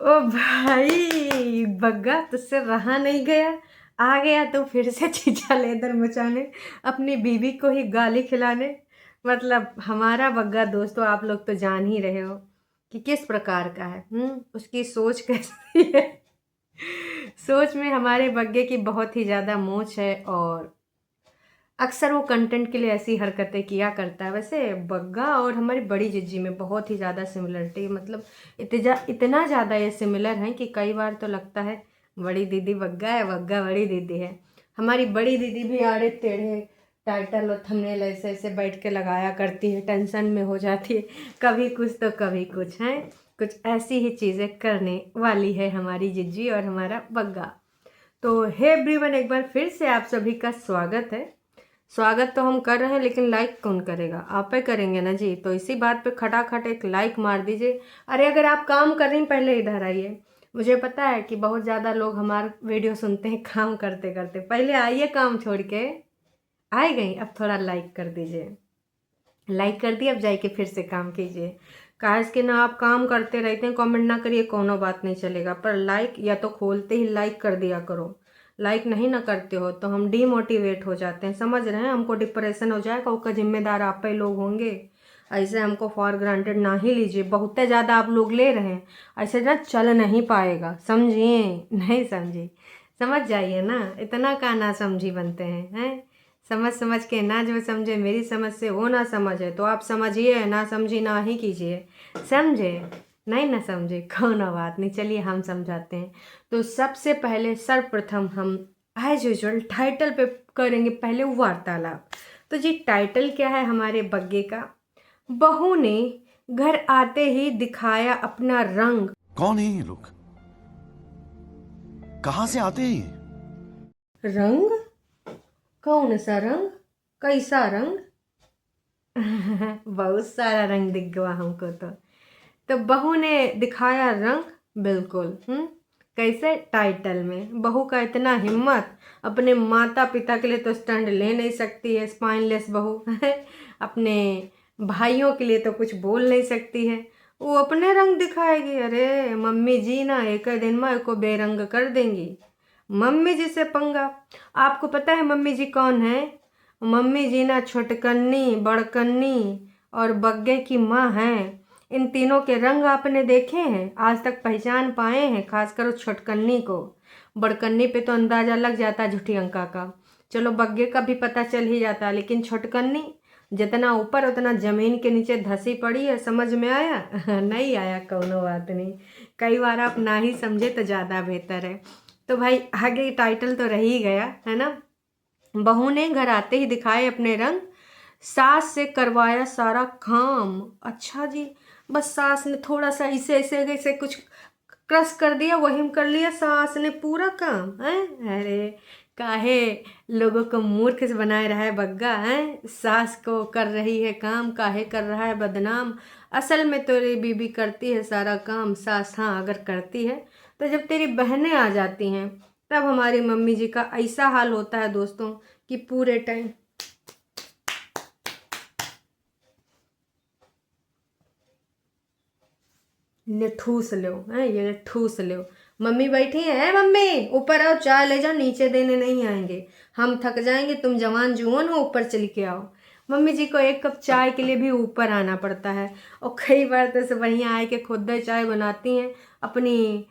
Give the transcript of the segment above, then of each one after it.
ओ भाई बग्गा, तुझसे रहा नहीं गया। आ गया तो फिर से चीचा लेदर मचाने, अपनी बीवी को ही गाली खिलाने। मतलब हमारा बग्गा दोस्तों, आप लोग तो जान ही रहे हो कि किस प्रकार का है। उसकी सोच कैसी है। सोच में हमारे बग्गे की बहुत ही ज़्यादा मोच है और अक्सर वो कंटेंट के लिए ऐसी हरकतें किया करता है। वैसे बग्गा और हमारी बड़ी जिज्जी में बहुत ही ज़्यादा सिमिलरिटी, मतलब इतना ज़्यादा ये सिमिलर हैं कि कई बार तो लगता है बड़ी दीदी बग्गा है, बग्गा बड़ी दीदी है। हमारी बड़ी दीदी भी आड़े टेढ़े टाइटल और थंबनेल ऐसे ऐसे बैठ के लगाया करती है, टेंशन में हो जाती है, कभी कुछ तो कभी कुछ है। कुछ ऐसी ही चीज़ें करने वाली है हमारी जिज्जी और हमारा बग्गा। तो हे एवरीवन, एक बार फिर से आप सभी का स्वागत है। स्वागत तो हम कर रहे हैं, लेकिन लाइक कौन करेगा? आप ही करेंगे ना जी। तो इसी बात पे खटाखट एक लाइक मार दीजिए। अरे अगर आप काम कर रही हैं, पहले इधर आइए। मुझे पता है कि बहुत ज़्यादा लोग हमारा वीडियो सुनते हैं काम करते करते। पहले आइए काम छोड़ के। आए गई, अब थोड़ा लाइक कर दीजिए। लाइक कर दिए, अब जाके फिर से काम कीजिए। काश कि ना आप काम करते रहते हैं, कमेंट ना करिए, कोनो बात नहीं चलेगा, पर लाइक या तो खोलते ही लाइक कर दिया करो। लाइक नहीं ना करते हो तो हम डीमोटिवेट हो जाते हैं, समझ रहे हैं? हमको डिप्रेशन हो जाएगा, उसका जिम्मेदार आप ही लोग होंगे। ऐसे हमको फॉर ग्रांटेड ना ही लीजिए, बहुत ज़्यादा आप लोग ले रहे हैं। ऐसे ना चल नहीं पाएगा, समझिए? नहीं समझी? समझ जाइए ना, इतना का ना समझी बनते हैं? समझ समझ के ना, जो समझे मेरी समझ से वो ना समझे तो आप समझिए, ना समझी ना ही कीजिए। समझे? नहीं ना समझे, कौन बात नहीं, चलिए हम समझाते हैं। तो सबसे पहले सर्वप्रथम हम एज यूजुअल टाइटल पे करेंगे पहले वार्तालाप। तो जी टाइटल क्या है हमारे बग्गे का? बहू ने घर आते ही दिखाया अपना रंग। कौन है ये लोग? कहां से आते हैं ये? रंग? कौन सा रंग? कैसा रंग? बहुत सारा रंग दिख गया हमको तो बहू ने दिखाया रंग, बिल्कुल। कैसे? टाइटल में बहू का इतना हिम्मत, अपने माता पिता के लिए तो स्टैंड ले नहीं सकती है, स्पाइनलेस बहू। अपने भाइयों के लिए तो कुछ बोल नहीं सकती है, वो अपने रंग दिखाएगी। अरे मम्मी जी ना एक ही दिन में को बेरंग कर देंगी। मम्मी जी से पंगा। आपको पता है मम्मी जी कौन है? मम्मी जी ना छोटकन्नी, बड़कन्नी और बग्गे की माँ हैं। इन तीनों के रंग आपने देखे हैं, आज तक पहचान पाए हैं? खासकर उस छोटकन्नी को। बड़कन्नी पे तो अंदाजा लग जाता है झूठी अंका का, चलो बग्गे का भी पता चल ही जाता है, लेकिन छोटकन्नी जितना ऊपर उतना जमीन के नीचे धसी पड़ी है। समझ में आया? नहीं आया, कौनो बात नहीं। कई बार आप ना ही समझे तो ज़्यादा बेहतर है। तो भाई आगे टाइटल तो रह ही गया है ना। बहू ने घर आते ही दिखाए अपने रंग, सास से करवाया सारा काम। अच्छा जी, बस सास ने थोड़ा सा ऐसे ऐसे ऐसे कुछ क्रश कर दिया, वही कर लिया सास ने पूरा काम है। अरे काहे लोगों को मूर्ख से बनाए रहा है बग्गा है? सास को कर रही है काम, काहे कर रहा है बदनाम? असल में तेरी बीबी करती है सारा काम, सास हाँ अगर करती है तो जब तेरी बहनें आ जाती हैं तब हमारी मम्मी जी का ऐसा हाल होता है दोस्तों कि पूरे टाइम ने ठूस लो है, ये ठूस लो। मम्मी बैठी है, मम्मी ऊपर आओ, चाय ले जाओ, नीचे देने नहीं आएंगे, हम थक जाएंगे, तुम जवान जुआन हो, ऊपर चल के आओ। मम्मी जी को एक कप चाय के लिए भी ऊपर आना पड़ता है, और कई बार तो सब वहीं आए के खुद चाय बनाती हैं, अपनी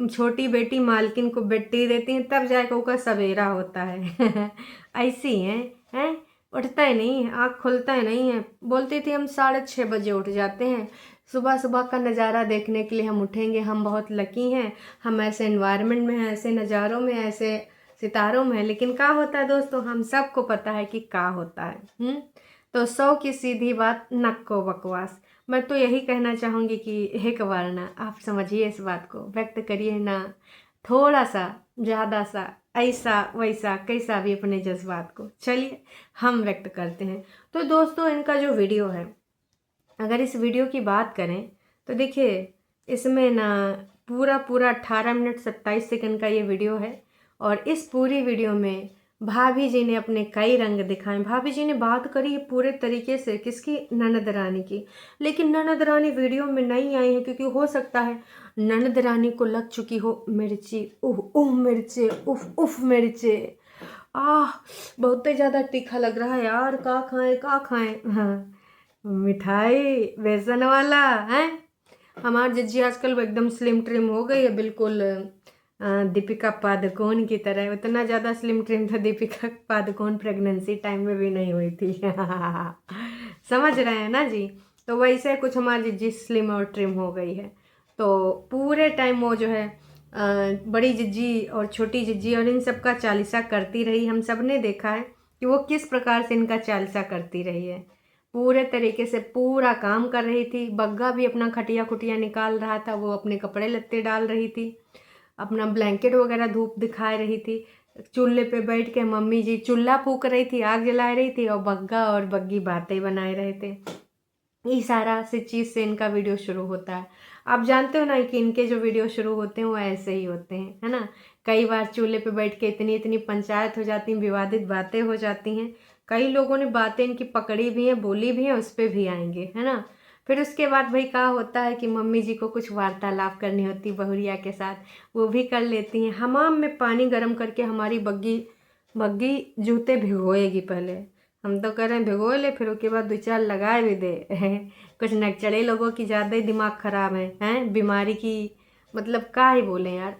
छोटी बेटी मालकिन को बेटी देती हैं, तब जाके उसका सवेरा होता है। ऐसी हैं? उठता ही नहीं है, आँख खुलता ही नहीं है। बोलती थी हम 6:30 बजे उठ जाते हैं, सुबह सुबह का नज़ारा देखने के लिए हम उठेंगे, हम बहुत लकी हैं, हम ऐसे एनवायरनमेंट में हैं, ऐसे नज़ारों में, ऐसे सितारों में हैं। लेकिन क्या होता है दोस्तों, हम सबको पता है कि क्या होता है। तो 100 की सीधी बात, नक्को बकवास। मैं तो यही कहना चाहूँगी कि एक बार ना आप समझिए, इस बात को व्यक्त करिए ना, थोड़ा सा, ज़्यादा सा, ऐसा वैसा कैसा भी अपने जज्बात को चलिए हम व्यक्त करते हैं। तो दोस्तों इनका जो वीडियो है, अगर इस वीडियो की बात करें तो देखिए इसमें ना पूरा पूरा 18 मिनट 27 सेकंड का ये वीडियो है, और इस पूरी वीडियो में भाभी जी ने अपने कई रंग दिखाए। भाभी जी ने बात करी है पूरे तरीके से किसकी, ननद रानी की। लेकिन ननद रानी वीडियो में नहीं आई है क्योंकि हो सकता है ननद रानी को लग चुकी हो मिर्ची, उह उह मिर्चे, उफ उफ मिर्चे। आह, बहुत ही ज़्यादा तीखा लग रहा है यार, का खाएं का खाएं। हाँ, मिठाई बेसन वाला है। हमारी जिज्जी आजकल वो एकदम स्लिम ट्रिम हो गई है, बिल्कुल दीपिका पादुकोण की तरह। उतना ज़्यादा स्लिम ट्रिम था दीपिका पादुकोण प्रेगनेंसी टाइम में भी नहीं हुई थी। समझ रहे हैं ना जी। तो वैसे कुछ हमारी जिज्जी स्लिम और ट्रिम हो गई है। तो पूरे टाइम वो जो है बड़ी जिज्जी और छोटी जिज्जी और इन सब का चालीसा करती रही। हम सब ने देखा है कि वो किस प्रकार से इनका चालीसा करती रही है। पूरे तरीके से पूरा काम कर रही थी। बग्गा भी अपना खटिया खुटिया निकाल रहा था, वो अपने कपड़े लत्ते डाल रही थी, अपना ब्लैंकेट वगैरह धूप दिखा रही थी। चूल्हे पे बैठ के मम्मी जी चूल्हा फूक रही थी, आग जला रही थी, और बग्गा और बग्गी बातें बनाए रहे थे। ये सारा से चीज़ से इनका वीडियो शुरू होता है। आप जानते हो ना कि इनके जो वीडियो शुरू होते हैं वो ऐसे ही होते हैं, है ना। कई बार चूल्हे पे बैठ के इतनी इतनी पंचायत हो जाती हैं, विवादित बातें हो जाती हैं। कई लोगों ने बातें इनकी पकड़ी भी हैं, बोली भी हैं, उस पर भी आएंगे, है ना। फिर उसके बाद भाई क्या होता है कि मम्मी जी को कुछ वार्तालाप करनी होती बहुरिया के साथ, वो भी कर लेती हैं। हमाम में पानी गर्म करके हमारी बग्गी बग्गी जूते भिगोएगी पहले। हम तो कह रहे हैं भिगो ले, फिर उसके बाद 2-4 लगाए भी दे। कुछ नकचड़े लोगों की ज़्यादा ही दिमाग ख़राब है, हैं बीमारी की, मतलब क्या ही बोलें यार।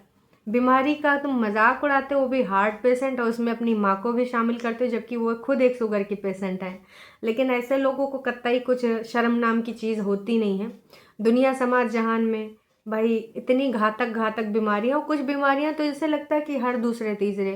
बीमारी का तुम मजाक उड़ाते हो, वो भी हार्ट पेशेंट, और उसमें अपनी माँ को भी शामिल करते हो, जबकि वो खुद एक शुगर की पेशेंट है। लेकिन ऐसे लोगों को कतई कुछ शर्म नाम की चीज़ होती नहीं है। दुनिया समाज जहान में भाई इतनी घातक घातक बीमारियाँ, कुछ बीमारियाँ तो जैसे लगता है कि हर दूसरे तीसरे,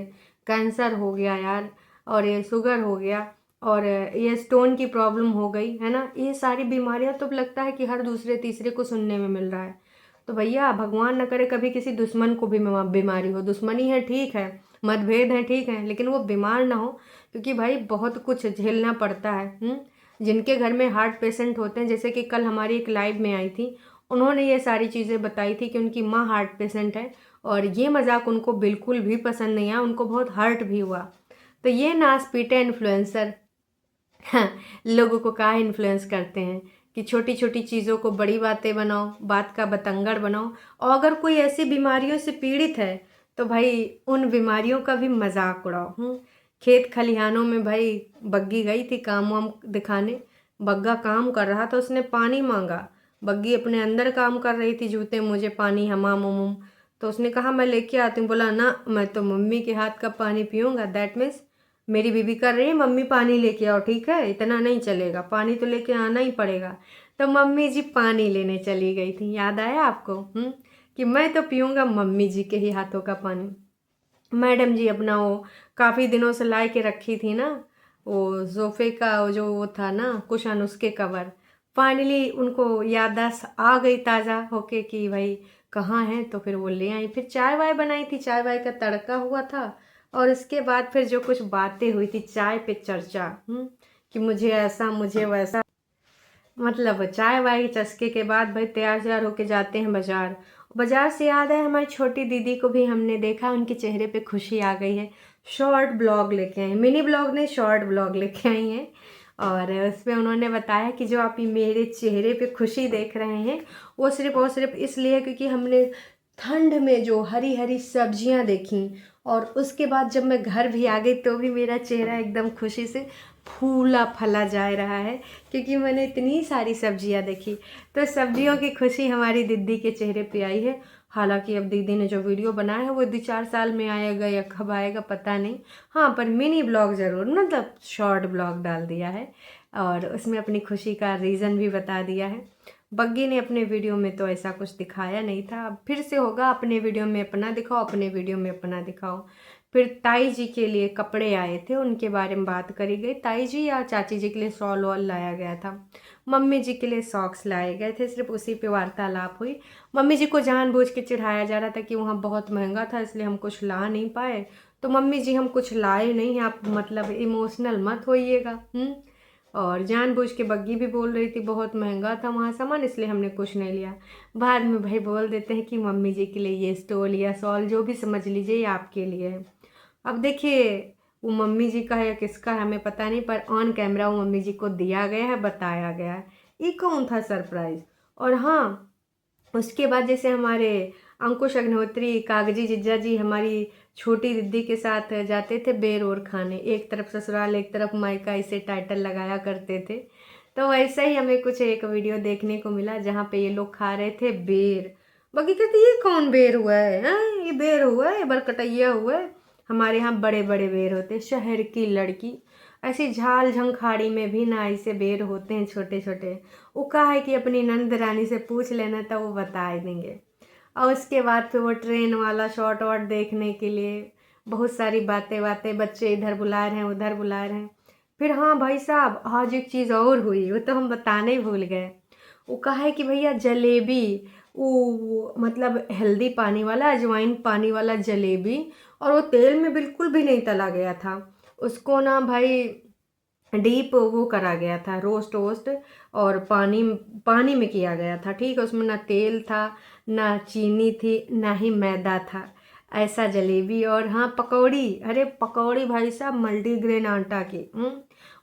कैंसर हो गया यार, और ये शुगर हो गया, और ये स्टोन की प्रॉब्लम हो गई, है ना। ये सारी बीमारियां तो लगता है कि हर दूसरे तीसरे को सुनने में मिल रहा है। तो भैया भगवान न करे कभी किसी दुश्मन को भी बीमारी हो। दुश्मनी है ठीक है, मतभेद है ठीक है, लेकिन वो बीमार ना हो, क्योंकि भाई बहुत कुछ झेलना पड़ता है। जिनके घर में हार्ट पेशेंट होते हैं, जैसे कि कल हमारी एक लाइव में आई थी, उन्होंने ये सारी चीज़ें बताई थी कि उनकी माँ हार्ट पेशेंट है, और ये मजाक उनको बिल्कुल भी पसंद नहीं आया, उनको बहुत हर्ट भी हुआ। तो ये नास पीटे इन्फ्लुएंसर हाँ, लोगों को क्या इन्फ्लुएंस करते हैं कि छोटी छोटी चीज़ों को बड़ी बातें बनाओ, बात का बतंगड़ बनाओ। और अगर कोई ऐसी बीमारियों से पीड़ित है तो भाई उन बीमारियों का भी मजाक उड़ाओ। खेत खलिहानों में भाई बग्गी गई थी काम वाम दिखाने। बग्गा काम कर रहा था, उसने पानी मांगा। बग्गी अपने अंदर काम कर रही थी, जूते मुझे पानी हमाम उमुम। तो उसने कहा मैं लेके आती हूँ। बोला ना, मैं तो मम्मी के हाथ का पानी पीऊँगा। दैट मीन्स मेरी बीबी कर रही है, मम्मी पानी लेके आओ, ठीक है, इतना नहीं चलेगा, पानी तो लेके आना ही पड़ेगा। तो मम्मी जी पानी लेने चली गई थी। याद आया आपको कि मैं तो पीऊँगा मम्मी जी के ही हाथों का पानी। मैडम जी अपना वो काफ़ी दिनों से ला के रखी थी ना, वो सोफे का वो था ना कुशन, उसके कवर। फाइनली उनको याददाश्त आ गई ताज़ा होके कि भाई कहाँ है, तो फिर वो ले आई। फिर चाय वाय बनाई थी, चाय वाय का तड़का हुआ था, और इसके बाद फिर जो कुछ बातें हुई थी चाय पे चर्चा, कि मुझे ऐसा मुझे वैसा। मतलब चाय वाय चस्के के बाद भाई तैयार श्यार होके जाते हैं बाजार। बाजार से याद है हमारी छोटी दीदी को भी हमने देखा, उनके चेहरे पे खुशी आ गई है। शॉर्ट ब्लॉग लेके आई, मिनी ब्लॉग नहीं शॉर्ट ब्लॉग लेके आई हैं। और उसमें उन्होंने बताया कि जो आप मेरे चेहरे पे खुशी देख रहे हैं वो सिर्फ और सिर्फ इसलिए क्योंकि हमने ठंड में जो हरी हरी सब्जियां देखी, और उसके बाद जब मैं घर भी आ गई तो भी मेरा चेहरा एकदम खुशी से फूला फला जा रहा है, क्योंकि मैंने इतनी सारी सब्जियां देखी। तो सब्जियों की खुशी हमारी दीदी के चेहरे पे आई है। हालांकि अब दीदी ने जो वीडियो बनाया है वो 2-4 साल में आएगा या कब आएगा पता नहीं। हाँ, पर मिनी ब्लॉग ज़रूर, मतलब शॉर्ट ब्लॉग डाल दिया है, और उसमें अपनी खुशी का रीज़न भी बता दिया है। बग्गी ने अपने वीडियो में तो ऐसा कुछ दिखाया नहीं था, अब फिर से होगा, अपने वीडियो में अपना दिखाओ, अपने वीडियो में अपना दिखाओ। फिर ताई जी के लिए कपड़े आए थे, उनके बारे में बात करी गई। ताई जी या चाची जी के लिए शॉल वॉल लाया गया था, मम्मी जी के लिए सॉक्स लाए गए थे, सिर्फ उसी पे वार्तालाप हुई। मम्मी जी को जानबूझ के चिढ़ाया जा रहा था कि वहाँ बहुत महंगा था इसलिए हम कुछ ला नहीं पाए। तो मम्मी जी हम कुछ लाए नहीं हैं, आप मतलब इमोशनल मत होइएगा। और जानबूझ के बग्गी भी बोल रही थी बहुत महंगा था वहाँ सामान, इसलिए हमने कुछ नहीं लिया। बाद में भाई बोल देते हैं कि मम्मी जी के लिए ये स्टोल या शॉल जो भी समझ लीजिए ये आपके लिए है। अब देखिए वो मम्मी जी का है या किसका है हमें पता नहीं, पर ऑन कैमरा वो मम्मी जी को दिया गया है, बताया गया है। ये कौन था सरप्राइज़। और हाँ, उसके बाद जैसे हमारे अंकुश अग्निहोत्री कागजी जिज्जा जी हमारी छोटी दीदी के साथ जाते थे बेर और खाने, एक तरफ ससुराल एक तरफ मायका, इसे टाइटल लगाया करते थे। तो वैसा ही हमें कुछ एक वीडियो देखने को मिला जहाँ पे ये लोग खा रहे थे बेर। बाकी कहते ये कौन बेर हुआ है, हाँ ये बेर हुआ है, बरकटैया हुआ है। हमारे यहाँ बड़े बड़े बेर होते हैं, शहर की लड़की। ऐसी झाल झंखाड़ी में भी ना ऐसे बेर होते हैं छोटे छोटे। वो कहा है कि अपनी नंद रानी से पूछ लेना तो वो बता देंगे। और उसके बाद फिर वो ट्रेन वाला शॉर्ट वॉट देखने के लिए बहुत सारी बातें बातें, बच्चे इधर बुला रहे हैं उधर बुला रहे हैं। फिर हाँ भाई साहब, आज एक चीज़ और हुई, वो तो हम बताने ही भूल गए। वो कहा है कि भैया जलेबी, वो मतलब हेल्दी पानी वाला, अजवाइन पानी वाला जलेबी, और वो तेल में बिल्कुल भी नहीं तला गया था। उसको ना भाई डीप वो करा गया था, रोस्ट वोस्ट, और पानी पानी में किया गया था, ठीक है। उसमें ना तेल था, ना चीनी थी, ना ही मैदा था। ऐसा जलेबी। और हाँ पकौड़ी, अरे पकौड़ी भाई साहब मल्टीग्रेन आटा की,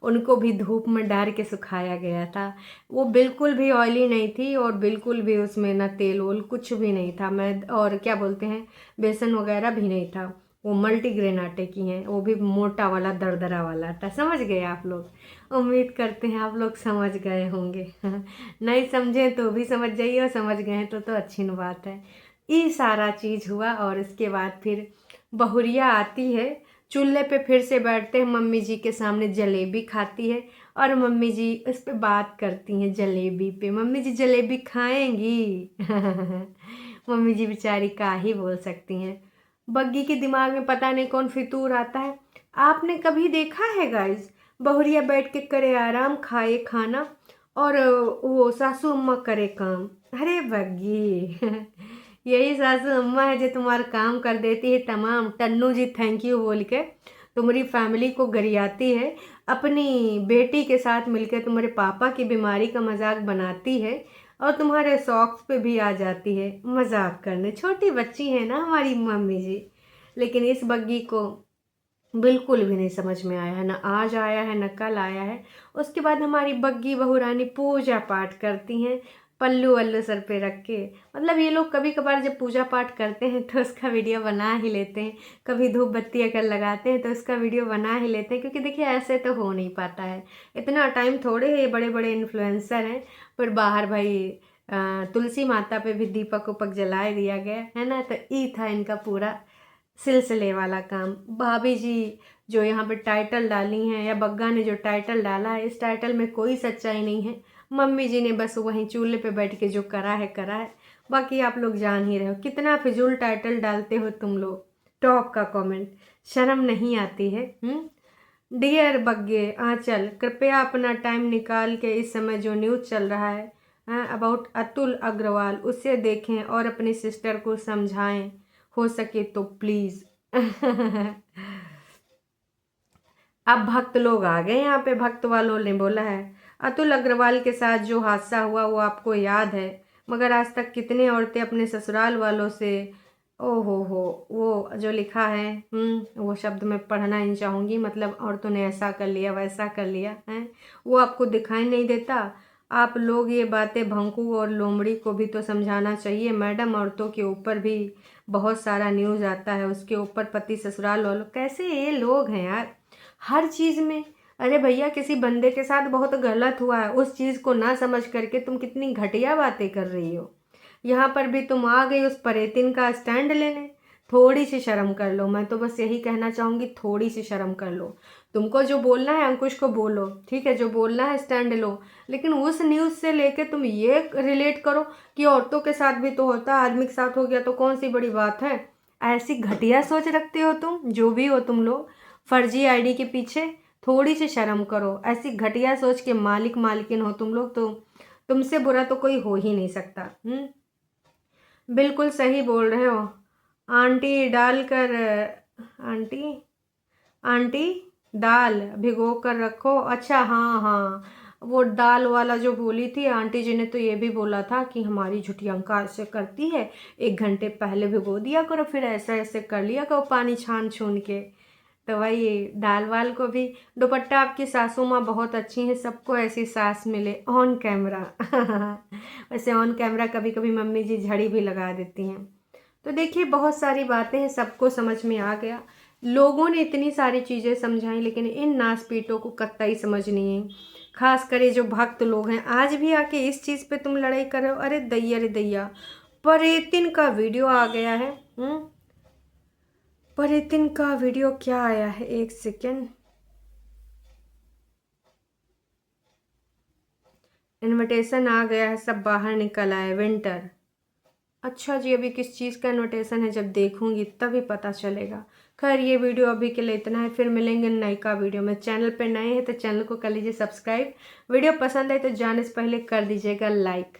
उनको भी धूप में डाल के सुखाया गया था। वो बिल्कुल भी ऑयली नहीं थी और बिल्कुल भी उसमें ना तेल वोल कुछ भी नहीं था, मैं और क्या बोलते हैं बेसन वगैरह भी नहीं था। वो मल्टीग्रेन आटे की हैं, वो भी मोटा वाला दरदरा वाला आटा। समझ गए आप लोग, उम्मीद करते हैं आप लोग समझ गए होंगे। नहीं समझे तो भी समझ जाइए, और समझ गए हैं तो अच्छी बात है। ये सारा चीज़ हुआ और इसके बाद फिर बहुरिया आती है, चूल्हे पे फिर से बैठते हैं, मम्मी जी के सामने जलेबी खाती है और मम्मी जी उस पर बात करती हैं जलेबी पे। मम्मी जी जलेबी खाएंगी। मम्मी जी बेचारी का ही बोल सकती हैं। बग्गी के दिमाग में पता नहीं कौन फितूर आता है। आपने कभी देखा है गाइस, बहुरिया बैठ के करे आराम, खाए खाना, और वो सासू अम्मा करे काम। अरे बग्गी, यही सासू अम्मा है जो तुम्हारा काम कर देती है तमाम। टन्नू जी थैंक यू बोल के तुम्हारी फैमिली को गरियाती है, अपनी बेटी के साथ मिलकर तुम्हारे पापा की बीमारी का मजाक बनाती है, और तुम्हारे शौक पे भी आ जाती है मजाक करने। छोटी बच्ची है ना हमारी मम्मी जी। लेकिन इस बग्गी को बिल्कुल भी नहीं समझ में आया है, ना आज आया है ना कल आया है। उसके बाद हमारी बग्गी बहू रानी पूजा पाठ करती हैं, पल्लू वल्लू सर पे रख के। मतलब ये लोग कभी कभार जब पूजा पाठ करते हैं तो उसका वीडियो बना ही लेते हैं, कभी धूप बत्ती अगर लगाते हैं तो उसका वीडियो बना ही लेते हैं, क्योंकि देखिए ऐसे तो हो नहीं पाता है, इतना टाइम थोड़े है, बड़े बड़े इन्फ्लुएंसर हैं। फिर बाहर भाई तुलसी माता पे भी दीपक उपक जलाए दिया गया है ना, तो ये था इनका पूरा सिलसिले वाला काम। भाभी जी जो यहाँ पे टाइटल डाली हैं, या बग्गा ने जो टाइटल डाला है, इस टाइटल में कोई सच्चाई नहीं है। मम्मी जी ने बस वहीं चूल्हे पे बैठ के जो करा है करा है। बाकी आप लोग जान ही रहे हो कितना फिजूल टाइटल डालते हो तुम लोग। टॉप का कमेंट, शर्म नहीं आती है। डियर बग्गे आंचल, कृपया अपना टाइम निकाल के इस समय जो न्यूज़ चल रहा है अबाउट अतुल अग्रवाल, उसे देखें और अपनी सिस्टर को समझाएं, हो सके तो प्लीज़। अब भक्त लोग आ गए यहाँ पे, भक्त वालों ने बोला है अतुल अग्रवाल के साथ जो हादसा हुआ वो आपको याद है, मगर आज तक कितने औरतें अपने ससुराल वालों से, ओ हो, वो जो लिखा है वो शब्द मैं पढ़ना नहीं चाहूँगी, मतलब औरतों ने ऐसा कर लिया वैसा कर लिया है, वो आपको दिखाई नहीं देता। आप लोग ये बातें भंकू और लोमड़ी को भी तो समझाना चाहिए मैडम। औरतों के ऊपर भी बहुत सारा न्यूज़ आता है, उसके ऊपर पति ससुराल वालों, कैसे ये लोग हैं यार हर चीज़ में। अरे भैया किसी बंदे के साथ बहुत गलत हुआ है, उस चीज़ को ना समझ करके तुम कितनी घटिया बातें कर रही हो। यहाँ पर भी तुम आ गई उस परेतिन का स्टैंड लेने। थोड़ी सी शर्म कर लो, मैं तो बस यही कहना चाहूँगी, थोड़ी सी शर्म कर लो। तुमको जो बोलना है अंकुश को बोलो, ठीक है, जो बोलना है स्टैंड लो, लेकिन उस न्यूज़ से लेके तुम ये रिलेट करो कि औरतों के साथ भी तो होता है, आदमी के साथ हो गया तो कौन सी बड़ी बात है। ऐसी घटिया सोच रखते हो तुम, जो भी हो तुम लोग, फर्जी आईडी के पीछे। थोड़ी सी शर्म करो, ऐसी घटिया सोच के मालिक मालकिन हो तुम लोग, तो तुमसे बुरा तो कोई हो ही नहीं सकता। बिल्कुल सही बोल रहे हो आंटी। डालकर आंटी आंटी दाल भिगो कर रखो। अच्छा हाँ हाँ, वो दाल वाला जो बोली थी आंटी जी ने, तो ये भी बोला था कि हमारी झुटियंका ऐसे करती है, 1 घंटे पहले भिगो दिया करो, फिर ऐसे ऐसे कर लिया करो पानी छान छून के। तो वही दाल वाल को भी दुपट्टा आपकी सासू माँ बहुत अच्छी हैं, सबको ऐसी सास मिले ऑन कैमरा। वैसे ऑन कैमरा कभी कभी मम्मी जी झड़ी भी लगा देती हैं। तो देखिए बहुत सारी बातें हैं, सबको समझ में आ गया। लोगों ने इतनी सारी चीज़ें समझाई लेकिन इन नासपीटों को कतई समझ नहीं है। खास कर ये जो भक्त लोग हैं आज भी आके इस चीज़ पे तुम लड़ाई कर रहे हो। अरे दैया परेतिन का वीडियो आ गया है। परेतिन का वीडियो क्या आया है, एक सेकेंड। इनविटेशन आ गया है, सब बाहर निकल आए, विंटर। अच्छा जी, अभी किस चीज़ का इन्विटेशन है, जब देखूंगी तभी पता चलेगा। खैर ये वीडियो अभी के लिए इतना है, फिर मिलेंगे नई का वीडियो में। चैनल पे नए हैं तो चैनल को कर लीजिए सब्सक्राइब। वीडियो पसंद है तो जाने से पहले कर दीजिएगा लाइक।